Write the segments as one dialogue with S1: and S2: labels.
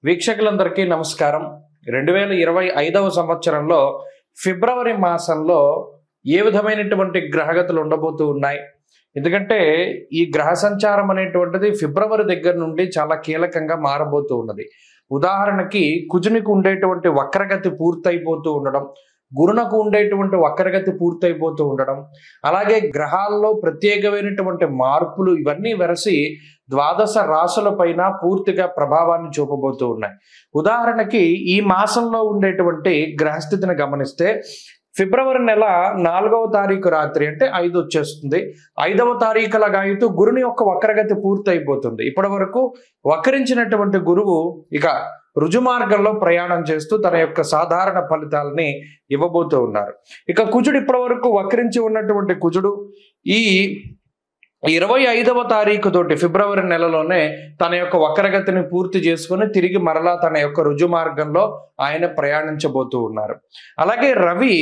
S1: వీక్షకులందరికీ నమస్కారం. 2025వ సంవత్సరంలో ఫిబ్రవరి మాసంలో ఏ విధమైనటువంటి గ్రహగతులు ఉండబోతూ ఉన్నాయి? ఎందుకంటే ఈ గ్రహ సంచారం అనేటువంటిది ఫిబ్రవరి దగ్గర నుండి చాలా కీలకంగా మారబోతూ ఉన్నది. ఉదాహరణకి కుజునికి ఉండేటువంటి వక్రగతి పూర్తయిపోతూ ఉండడం, గురునకు ఉండేటువంటి వక్రగతి పూర్తయిపోతూ ఉండడం, అలాగే గ్రహాల్లో ప్రత్యేకమైనటువంటి మార్పులు ఇవన్నీ వెరసి ద్వాదశ రాశుల పైన పూర్తిగా ప్రభావాన్ని చూపబోతూ ఉన్నాయి. ఉదాహరణకి ఈ మాసంలో ఉండేటువంటి గ్రహస్థితిని గమనిస్తే ఫిబ్రవరి నెల 4వ తారీఖు రాత్రి అంటే 5 వచ్చేస్తుంది. 5వ తారీఖుల గాయతూ గురుని యొక్క వక్రగతి పూర్తయిపోతుంది. ఇప్పటి వరకు వక్రించినటువంటి గురువు ఇక రుజుమార్గంలో ప్రయాణం చేస్తూ తన యొక్క సాధారణ ఫలితాలని ఇవ్వబోతూ ఉన్నారు. ఇక కుజుడు ఇప్పటి వరకు వక్రించి ఉన్నటువంటి కుజుడు ఈ 25వ తారీఖు తోటి ఫిబ్రవరి నెలలోనే తన యొక్క వక్రగతిని పూర్తి చేసుకుని తిరిగి మరలా తన యొక్క రుజు మార్గంలో ఆయన ప్రయాణించబోతూ ఉన్నారు. అలాగే రవి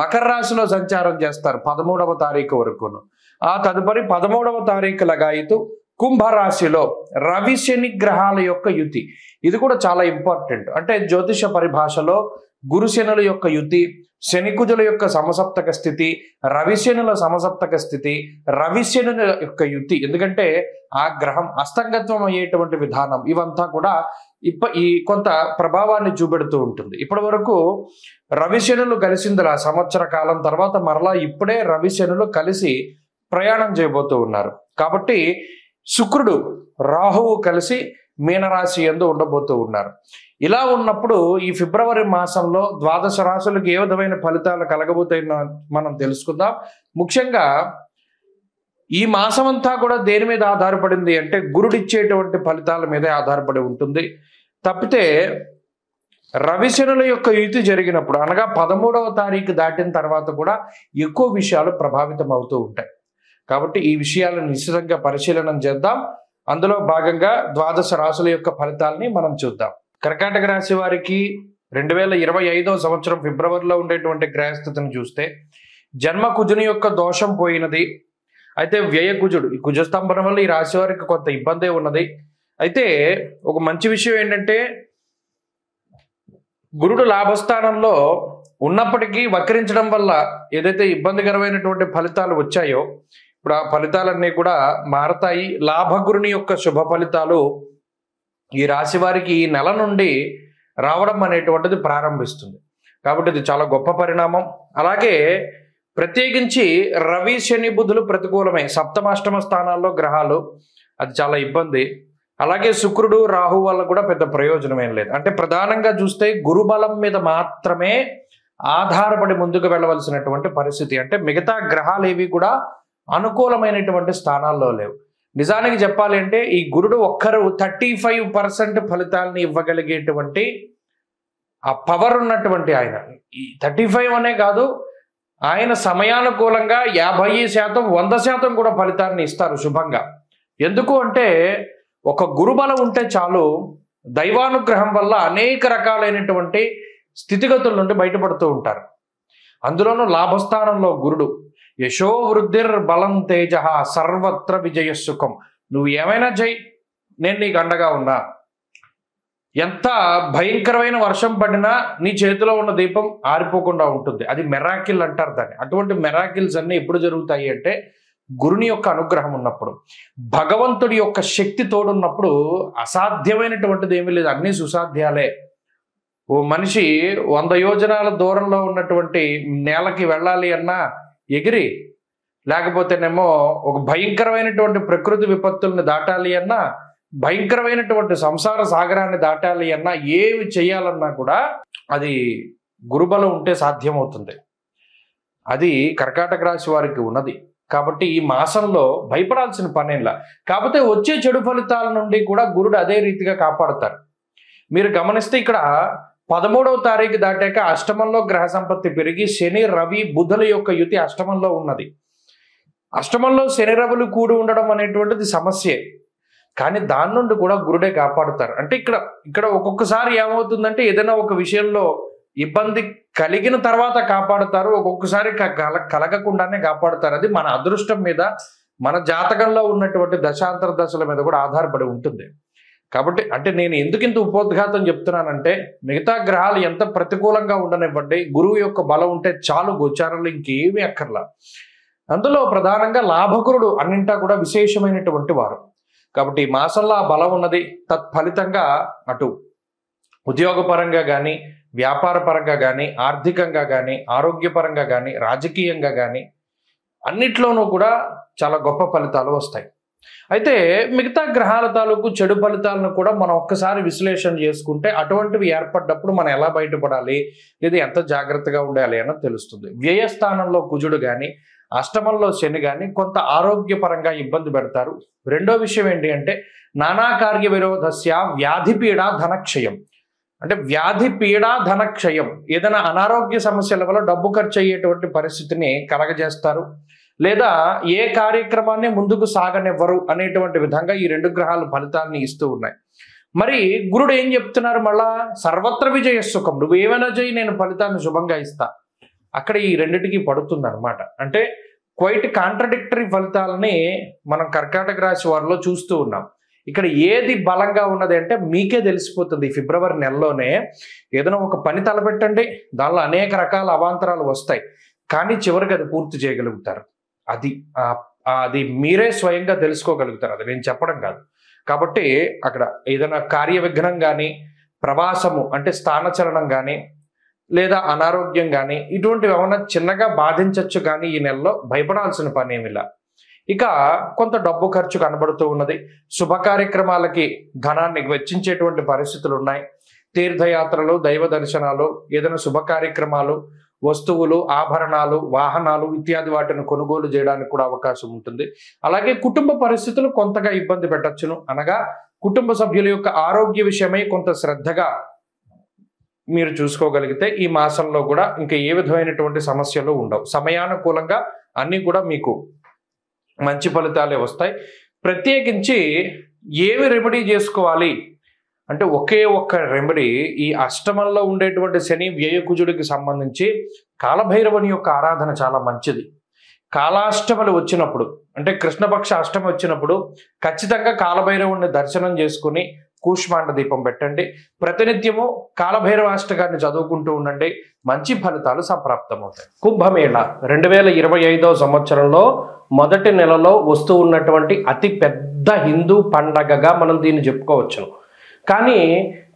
S1: మకర రాశిలో సంచారం చేస్తారు 13వ తారీఖు వరకును. ఆ తదుపరి 13వ తారీఖు లగాయితూ కుంభరాశిలో రవి శని గ్రహాల యొక్క యుతి. ఇది కూడా చాలా ఇంపార్టెంట్. అంటే జ్యోతిష పరిభాషలో గురు శనుల యొక్క యుతి, శని కుజుల యొక్క సమసప్తక స్థితి, రవిశనుల సమసప్తక స్థితి, రవిశనుల యొక్క యుతి. ఎందుకంటే ఆ గ్రహం అస్తంగత్వం అయ్యేటువంటి విధానం ఇవంతా కూడా ఈ కొంత ప్రభావాన్ని చూపెడుతూ ఉంటుంది. ఇప్పటి వరకు రవిశనులు కలిసిందిలా సంవత్సర కాలం తర్వాత మరలా ఇప్పుడే రవిశనులు కలిసి ప్రయాణం చేయబోతూ ఉన్నారు. కాబట్టి శుక్రుడు రాహువు కలిసి మీనరాశి యందు ఉండబోతూ ఉన్నారు. ఇలా ఉన్నప్పుడు ఈ ఫిబ్రవరి మాసంలో ద్వాదశ రాశులకు ఏ విధమైన ఫలితాలు కలగబోతాయో మనం తెలుసుకుందాం. ముఖ్యంగా ఈ మాసం అంతా కూడా దేని మీద ఆధారపడింది అంటే గురుడిచ్చేటువంటి ఫలితాల మీదే ఆధారపడి ఉంటుంది. తప్పితే రవిశనుల యొక్క యుతి జరిగినప్పుడు అనగా 13వ తారీఖు దాటిన తర్వాత కూడా ఎక్కువ విషయాలు ప్రభావితం అవుతూ ఉంటాయి. కాబట్టి ఈ విషయాలను నిశ్చితంగా పరిశీలన చేద్దాం. అందులో భాగంగా ద్వాదశ రాశుల యొక్క ఫలితాలని మనం చూద్దాం. కర్కాటక రాశి వారికి 2025వ సంవత్సరం ఫిబ్రవరిలో ఉండేటువంటి గ్రహస్థితిని చూస్తే జన్మ కుజుని యొక్క దోషం పోయినది. అయితే వ్యయ కుజుడు ఈ కుజస్తంభనం వల్ల ఈ రాశి వారికి కొంత ఇబ్బందే ఉన్నది. అయితే ఒక మంచి విషయం ఏంటంటే గురుడు లాభస్థానంలో ఉన్నప్పటికీ వక్రించడం వల్ల ఏదైతే ఇబ్బందికరమైనటువంటి ఫలితాలు వచ్చాయో ఇప్పుడు ఆ ఫలితాలన్నీ కూడా మారతాయి. లాభగురుని యొక్క శుభ ఫలితాలు ఈ రాశి వారికి ఈ నెల నుండి రావడం అనేటువంటిది ప్రారంభిస్తుంది. కాబట్టి ఇది చాలా గొప్ప పరిణామం. అలాగే ప్రత్యేకించి రవి శని బుధులు ప్రతికూలమే, సప్తమాష్టమ స్థానాల్లో గ్రహాలు, అది చాలా ఇబ్బంది. అలాగే శుక్రుడు రాహు వల్ల కూడా పెద్ద ప్రయోజనం ఏం లేదు. అంటే ప్రధానంగా చూస్తే గురుబలం మీద మాత్రమే ఆధారపడి ముందుకు వెళ్ళవలసినటువంటి పరిస్థితి. అంటే మిగతా గ్రహాలు ఏవి కూడా అనుకూలమైనటువంటి స్థానాల్లో లేవు. నిజానికి చెప్పాలి అంటే ఈ గురుడు ఒక్కరు 35% ఫలితాలని ఇవ్వగలిగేటువంటి ఆ పవర్ ఉన్నటువంటి ఆయన. ఈ 35 అనే కాదు, ఆయన సమయానుకూలంగా 50%, 100% కూడా ఫలితాన్ని ఇస్తారు శుభంగా. ఎందుకు అంటే ఒక గురుబలం ఉంటే చాలు, దైవానుగ్రహం వల్ల అనేక రకాలైనటువంటి స్థితిగతుల నుండి బయటపడుతూ ఉంటారు. అందులోనూ లాభస్థానంలో గురుడు యశో వృద్ధిర్ బలం తేజ సర్వత్ర విజయ సుఖం. నువ్వు ఏమైనా చెయ్యి, నేను నీకు అండగా ఉన్నా. ఎంత భయంకరమైన వర్షం పడినా నీ చేతిలో ఉన్న దీపం ఆరిపోకుండా ఉంటుంది. అది మెరాకిల్ అంటారు దాన్ని. అటువంటి మెరాకిల్స్ అన్నీ ఎప్పుడు జరుగుతాయి అంటే గురుని యొక్క అనుగ్రహం ఉన్నప్పుడు, భగవంతుడి యొక్క శక్తి తోడున్నప్పుడు అసాధ్యమైనటువంటిది ఏమీ లేదు, అన్నీ సుసాధ్యాలే. ఓ మనిషి 100 యోజనాల దూరంలో ఉన్నటువంటి నేలకి వెళ్ళాలి అన్నా ఎగిరి, లేకపోతేనేమో ఒక భయంకరమైనటువంటి ప్రకృతి విపత్తుల్ని దాటాలి అన్నా, భయంకరమైనటువంటి సంసార సాగరాన్ని దాటాలి అన్నా, ఏమి చేయాలన్నా కూడా అది గురుబలం ఉంటే సాధ్యమవుతుంది. అది కర్కాటక రాశి వారికి ఉన్నది. కాబట్టి ఈ మాసంలో భయపడాల్సిన పనేలా. కాకపోతే వచ్చే చెడు ఫలితాల నుండి కూడా గురుడు అదే రీతిగా కాపాడుతారు. మీరు గమనిస్తే ఇక్కడ 13వ తారీఖు దాటాక అష్టమంలో గ్రహ సంపత్తి పెరిగి శని రవి బుధుల యొక్క యుతి అష్టమంలో ఉన్నది. అష్టమంలో శని రవులు కూడి ఉండడం అనేటువంటిది సమస్యే, కానీ దాని నుండి కూడా గురుడే కాపాడుతారు. అంటే ఇక్కడ ఒక్కొక్కసారి ఏమవుతుందంటే ఏదైనా ఒక విషయంలో ఇబ్బంది కలిగిన తర్వాత కాపాడుతారు, ఒక్కొక్కసారి కలగకుండానే కాపాడుతారు. అది మన అదృష్టం మీద, మన జాతకంలో ఉన్నటువంటి దశాంతర దశల మీద కూడా ఆధారపడి ఉంటుంది. కాబట్టి అంటే నేను ఎందుకు ఇంత ఉపోద్ఘాతం చెప్తున్నానంటే, మిగతా గ్రహాలు ఎంత ప్రతికూలంగా ఉండనివ్వండి, గురువు యొక్క బలం ఉంటే చాలు గోచారంలో, ఇంకేమీ అక్కర్లా. అందులో ప్రధానంగా లాభకురుడు అన్నింటా కూడా విశేషమైనటువంటి వారు. కాబట్టి ఈ మాసంలో ఆ బలం ఉన్నది. తత్ఫలితంగా అటు ఉద్యోగపరంగా కానీ, వ్యాపార పరంగా కానీ, ఆర్థికంగా కానీ, ఆరోగ్యపరంగా కానీ, రాజకీయంగా కానీ అన్నిట్లోనూ కూడా చాలా గొప్ప ఫలితాలు వస్తాయి. అయితే మిగతా గ్రహాల తాలూకు చెడు ఫలితాలను కూడా మనం ఒక్కసారి విశ్లేషణ చేసుకుంటే అటువంటివి ఏర్పడ్డప్పుడు మనం ఎలా బయటపడాలి, లేదా ఎంత జాగ్రత్తగా ఉండాలి అన్నది తెలుస్తుంది. వ్యయస్థానంలో కుజుడు కానీ, అష్టమంలో శని కానీ కొంత ఆరోగ్యపరంగా ఇబ్బంది పెడతారు. రెండో విషయం ఏంటి అంటే, నానా కార్య విరోధస్య వ్యాధిపీడ ధనక్షయం. అంటే వ్యాధి పీడ ధనక్షయం, ఏదైనా అనారోగ్య సమస్యల వల్ల డబ్బు ఖర్చు అయ్యేటువంటి పరిస్థితిని కలగజేస్తారు, లేదా ఏ కార్యక్రమాన్ని ముందుకు సాగనివ్వరు అనేటువంటి విధంగా ఈ రెండు గ్రహాలు ఫలితాలని ఇస్తూ ఉన్నాయి. మరి గురుడు ఏం చెప్తున్నారు, మళ్ళా సర్వత్ర విజయ సుఖం, నువ్వు ఏమైనా చేయి నేను ఫలితాన్ని శుభంగా ఇస్తా. అక్కడ ఈ రెండిటికి పడుతుంది అనమాట. అంటే క్వైట్ కాంట్రడిక్టరీ ఫలితాలని మనం కర్కాటక రాశి వారిలో చూస్తూ ఉన్నాం. ఇక్కడ ఏది బలంగా ఉన్నది అంటే మీకే తెలిసిపోతుంది. ఫిబ్రవరి నెలలోనే ఏదైనా ఒక పని తలపెట్టండి, దానిలో అనేక రకాల అవాంతరాలు వస్తాయి, కానీ చివరికి అది పూర్తి చేయగలుగుతారు. అది మీరే స్వయంగా తెలుసుకోగలుగుతారు, అది నేను చెప్పడం కాదు. కాబట్టి అక్కడ ఏదైనా కార్య విఘ్నం కానీ, ప్రవాసము అంటే స్థానచలనం కానీ, లేదా అనారోగ్యం కానీ ఇటువంటివి ఏమైనా చిన్నగా బాధించవచ్చు, కానీ ఈ నెలలో భయపడాల్సిన పని ఏమిలా. ఇక కొంత డబ్బు ఖర్చు కనబడుతూ ఉన్నది. శుభ కార్యక్రమాలకి ధనాన్ని వెచ్చించేటువంటి పరిస్థితులు ఉన్నాయి. తీర్థయాత్రలు, దైవ దర్శనాలు, ఏదైనా శుభ కార్యక్రమాలు, వస్తువులు, ఆభరణాలు, వాహనాలు ఇత్యాది వాటిని కొనుగోలు చేయడానికి కూడా అవకాశం ఉంటుంది. అలాగే కుటుంబ పరిస్థితులు కొంతగా ఇబ్బంది పెట్టచ్చును. అనగా కుటుంబ సభ్యుల యొక్క ఆరోగ్య విషయమై కొంత శ్రద్ధగా మీరు చూసుకోగలిగితే ఈ మాసంలో కూడా ఇంకా ఏ విధమైనటువంటి సమస్యలు ఉండవు. సమయానుకూలంగా అన్నీ కూడా మీకు మంచి ఫలితాలే వస్తాయి. ప్రత్యేకించి ఏమి రెమెడీ చేసుకోవాలి అంటే, ఒకే ఒక్క రెమెడీ, ఈ అష్టమంలో ఉండేటువంటి శని వ్యయకుజుడికి సంబంధించి కాలభైరవుని యొక్క ఆరాధన చాలా మంచిది. కాలాష్టములు వచ్చినప్పుడు అంటే కృష్ణపక్ష అష్టమి వచ్చినప్పుడు ఖచ్చితంగా కాలభైరవుని దర్శనం చేసుకుని కూష్మాండ దీపం పెట్టండి. ప్రతినిత్యము కాలభైరవ అష్టకాన్ని చదువుకుంటూ ఉండండి, మంచి ఫలితాలు సంప్రాప్తమవుతాయి. కుంభమేళ 2025వ సంవత్సరంలో మొదటి నెలలో వస్తూ ఉన్నటువంటి అతి పెద్ద హిందూ పండగగా మనం దీన్ని చెప్పుకోవచ్చును. కానీ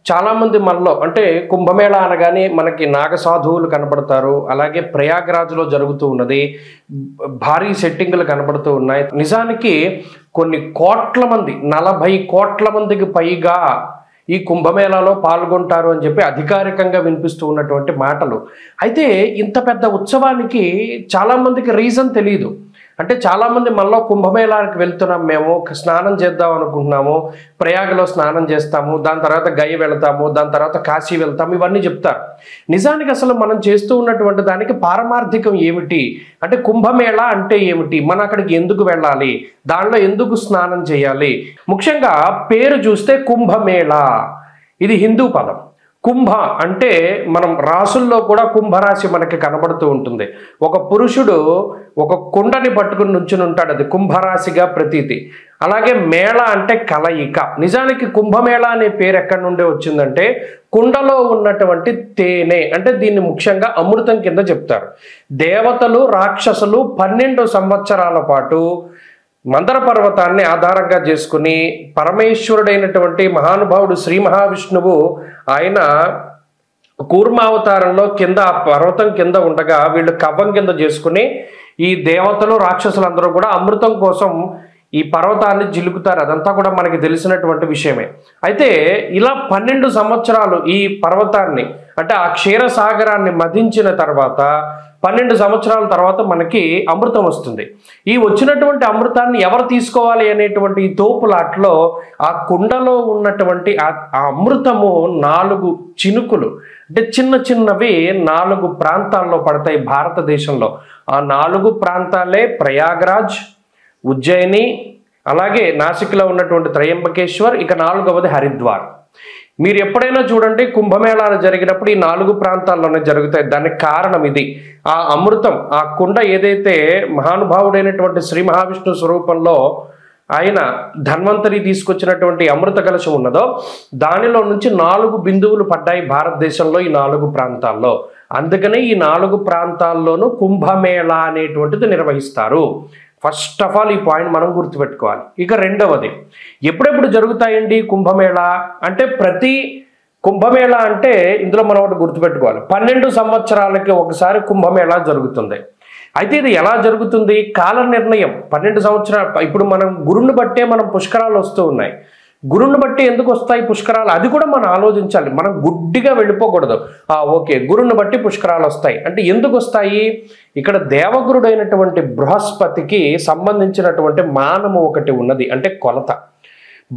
S1: చాలామంది మనలో అంటే కుంభమేళ అనగానే మనకి నాగసాధువులు కనబడతారు, అలాగే ప్రయాగరాజ్లో జరుగుతూ ఉన్నది, భారీ సెట్టింగులు కనబడుతూ ఉన్నాయి. నిజానికి కొన్ని కోట్ల మంది, 40 కోట్ల మందికి పైగా ఈ కుంభమేళాలో పాల్గొంటారు అని చెప్పి అధికారికంగా వినిపిస్తూ ఉన్నటువంటి మాటలు. అయితే ఇంత పెద్ద ఉత్సవానికి చాలామందికి రీజన్ తెలియదు. అంటే చాలామంది మనలో కుంభమేళానికి వెళ్తున్నాం, మేము స్నానం చేద్దాం అనుకుంటున్నాము, ప్రయాగలో స్నానం చేస్తాము, దాని తర్వాత గయ వెళ్తాము, దాని తర్వాత కాశీ వెళ్తాము, ఇవన్నీ చెప్తారు. నిజానికి అసలు మనం చేస్తూ ఉన్నటువంటి దానికి పారమార్థికం ఏమిటి అంటే, కుంభమేళ అంటే ఏమిటి, మనం అక్కడికి ఎందుకు వెళ్ళాలి, దానిలో ఎందుకు స్నానం చేయాలి. ముఖ్యంగా పేరు చూస్తే కుంభమేళ, ఇది హిందూ పదం. కుంభ అంటే మనం రాసుల్లో కూడా కుంభరాశి మనకి కనబడుతూ ఉంటుంది. ఒక పురుషుడు ఒక కుండని పట్టుకుని నుంచుని ఉంటాడు, అది కుంభరాశిగా ప్రతీతి. అలాగే మేళ అంటే కలయిక. నిజానికి కుంభమేళ అనే పేరు ఎక్కడి నుండి వచ్చిందంటే, కుండలో ఉన్నటువంటి తేనె, అంటే దీన్ని ముఖ్యంగా అమృతం కింద చెప్తారు. దేవతలు, రాక్షసులు 12 సంవత్సరాల పాటు మందర పర్వతాన్ని ఆధారంగా చేసుకుని పరమేశ్వరుడైనటువంటి మహానుభావుడు శ్రీ మహావిష్ణువు ఆయన కూర్మావతారంలో కింద పర్వతం కింద ఉండగా వీళ్ళు కవ్వం కింద చేసుకుని ఈ దేవతలు, రాక్షసులందరూ కూడా అమృతం కోసం ఈ పర్వతాన్ని జిలుకుతారు. అదంతా కూడా మనకి తెలిసినటువంటి విషయమే. అయితే ఇలా 12 సంవత్సరాలు ఈ పర్వతాన్ని అంటే ఆ క్షీరసాగరాన్ని మదించిన తర్వాత 12 సంవత్సరాల తర్వాత మనకి అమృతం వస్తుంది. ఈ వచ్చినటువంటి అమృతాన్ని ఎవరు తీసుకోవాలి అనేటువంటి ఈ తోపులాట్లో ఆ కుండలో ఉన్నటువంటి ఆ అమృతము 4 చినుకులు అంటే చిన్న చిన్నవి 4 ప్రాంతాల్లో పడతాయి భారతదేశంలో. ఆ 4 ప్రాంతాలే ప్రయాగరాజ్, ఉజ్జయిని, అలాగే నాసిక్లో ఉన్నటువంటి త్రయంబకేశ్వర్, ఇక 4వది హరిద్వార్. మీరు ఎప్పుడైనా చూడండి కుంభమేళాలు జరిగినప్పుడు ఈ 4 ప్రాంతాల్లోనే జరుగుతాయి. దానికి కారణం ఇది. ఆ అమృతం, ఆ కుండ ఏదైతే మహానుభావుడైనటువంటి శ్రీ మహావిష్ణు స్వరూపంలో ఆయన ధన్వంతరి తీసుకొచ్చినటువంటి అమృత కలశం ఉన్నదో దానిలో నుంచి 4 బిందువులు పడ్డాయి భారతదేశంలో ఈ 4 ప్రాంతాల్లో. అందుకనే ఈ 4 ప్రాంతాల్లోనూ కుంభమేళా అనేటువంటిది నిర్వహిస్తారు. ఫస్ట్ ఆఫ్ ఆల్ ఈ పాయింట్ మనం గుర్తుపెట్టుకోవాలి. ఇక రెండవది, ఎప్పుడెప్పుడు జరుగుతాయండి కుంభమేళా అంటే, ప్రతి కుంభమేళా అంటే ఇందులో మనం ఒకటి గుర్తుపెట్టుకోవాలి, 12 సంవత్సరాలకి ఒకసారి కుంభమేళా జరుగుతుంది. అయితే ఇది ఎలా జరుగుతుంది? కాల నిర్ణయం 12 సంవత్సరాలు. ఇప్పుడు మనం గురుని బట్టే మనం పుష్కరాలు వస్తూ ఉన్నాయి. గురుని బట్టి ఎందుకు వస్తాయి పుష్కరాలు? అది కూడా మనం ఆలోచించాలి. మనం గుడ్డిగా వెళ్ళిపోకూడదు. ఓకే, గురుని బట్టి పుష్కరాలు వస్తాయి అంటే ఎందుకు వస్తాయి? ఇక్కడ దేవగురుడైనటువంటి బృహస్పతికి సంబంధించినటువంటి మానము ఒకటి ఉన్నది, అంటే కొలత.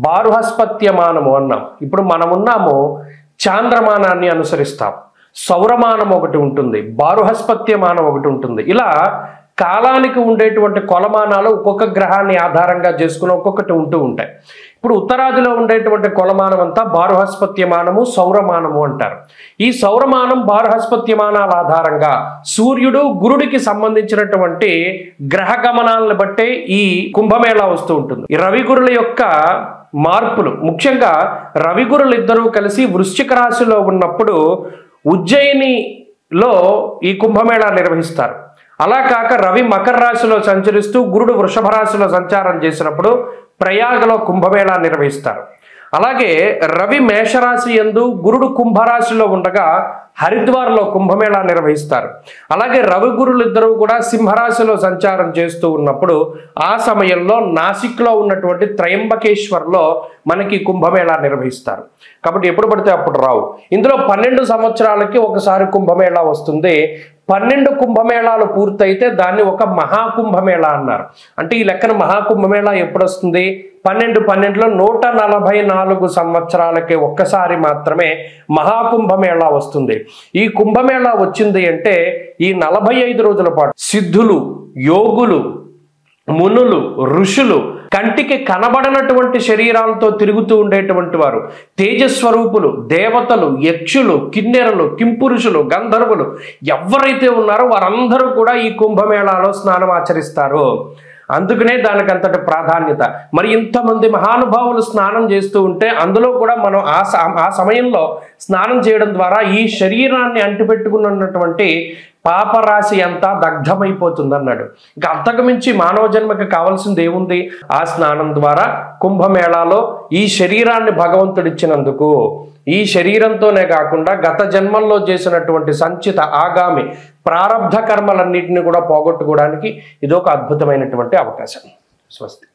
S1: బారుహస్పత్య మానము అన్నాం. ఇప్పుడు మనం ఉన్నాము చాంద్రమానాన్ని అనుసరిస్తాం. సౌరమానం ఒకటి ఉంటుంది, బారుహస్పత్యమానం ఒకటి ఉంటుంది. ఇలా కాలానికి ఉండేటువంటి కొలమానాలు ఒక్కొక్క గ్రహాన్ని ఆధారంగా చేసుకుని ఒక్కొక్కటి ఉంటూ ఉంటాయి. ఇప్పుడు ఉత్తరాదిలో ఉండేటువంటి కొలమానం అంతా బారుహస్పత్యమానము, సౌరమానము అంటారు. ఈ సౌరమానం, బారుహస్పత్యమానాల ఆధారంగా సూర్యుడు గురుడికి సంబంధించినటువంటి గ్రహ గమనాలను బట్టే ఈ కుంభమేళా వస్తూ ఉంటుంది. ఈ రవిగురుల యొక్క మార్పులు, ముఖ్యంగా రవిగురులు ఇద్దరూ కలిసి వృశ్చిక రాశిలో ఉన్నప్పుడు ఉజ్జయినిలో ఈ కుంభమేళా నిర్వహిస్తారు. అలా కాక రవి మకర రాశిలో సంచరిస్తూ గురుడు వృషభ రాశిలో సంచారం చేసినప్పుడు ప్రయాగలో కుంభమేళా నిర్వహిస్తారు. అలాగే రవి మేషరాశి యందు గురుడు కుంభరాశిలో ఉండగా హరిద్వార్లో కుంభమేళా నిర్వహిస్తారు. అలాగే రవి గురులు ఇద్దరు కూడా సింహరాశిలో సంచారం చేస్తూ ఉన్నప్పుడు ఆ సమయంలో నాసిక్లో ఉన్నటువంటి త్రయంబకేశ్వర్లో మనకి కుంభమేళా నిర్వహిస్తారు. కాబట్టి ఎప్పుడు పడితే అప్పుడు రావు. ఇందులో 12 సంవత్సరాలకి ఒకసారి కుంభమేళా వస్తుంది. 12 కుంభమేళాలు పూర్తయితే దాన్ని ఒక మహాకుంభమేళా అన్నారు. అంటే ఈ లెక్కన మహాకుంభమేళా ఎప్పుడు వస్తుంది? 12లో 144 సంవత్సరాలకి ఒక్కసారి మాత్రమే మహాకుంభమేళా వస్తుంది. ఈ కుంభమేళా వచ్చింది అంటే ఈ 45 రోజుల పాటు సిద్ధులు, యోగులు, మునులు, ఋషులు, కంటికి కనబడనటువంటి శరీరాలతో తిరుగుతూ ఉండేటువంటి వారు, తేజస్వరూపులు, దేవతలు, యక్షులు, కిన్నెరలు, కింపురుషులు, గంధర్వులు ఎవరైతే ఉన్నారో వారందరూ కూడా ఈ కుంభమేళాలో స్నానం ఆచరిస్తారు. అందుకనే దానికి అంతటి ప్రాధాన్యత. మరి ఇంతమంది మహానుభావులు స్నానం చేస్తూ ఉంటే అందులో కూడా మనం ఆ సమయంలో స్నానం చేయడం ద్వారా ఈ శరీరాన్ని అంటిపెట్టుకున్నటువంటి పాపరాశి అంతా దగ్ధమైపోతుంది అన్నాడు. ఇంకా అంతకుమించి మానవ జన్మకి కావాల్సింది ఏముంది? ఆ స్నానం ద్వారా కుంభమేళాలో ఈ శరీరాన్ని భగవంతుడిచ్చినందుకు, ఈ శరీరంతోనే కాకుండా గత జన్మల్లో చేసినటువంటి సంచిత ఆగామి ప్రారబ్ధ కర్మలన్నింటినీ కూడా పోగొట్టుకోవడానికి ఇదొక అద్భుతమైనటువంటి అవకాశం. స్వస్తి.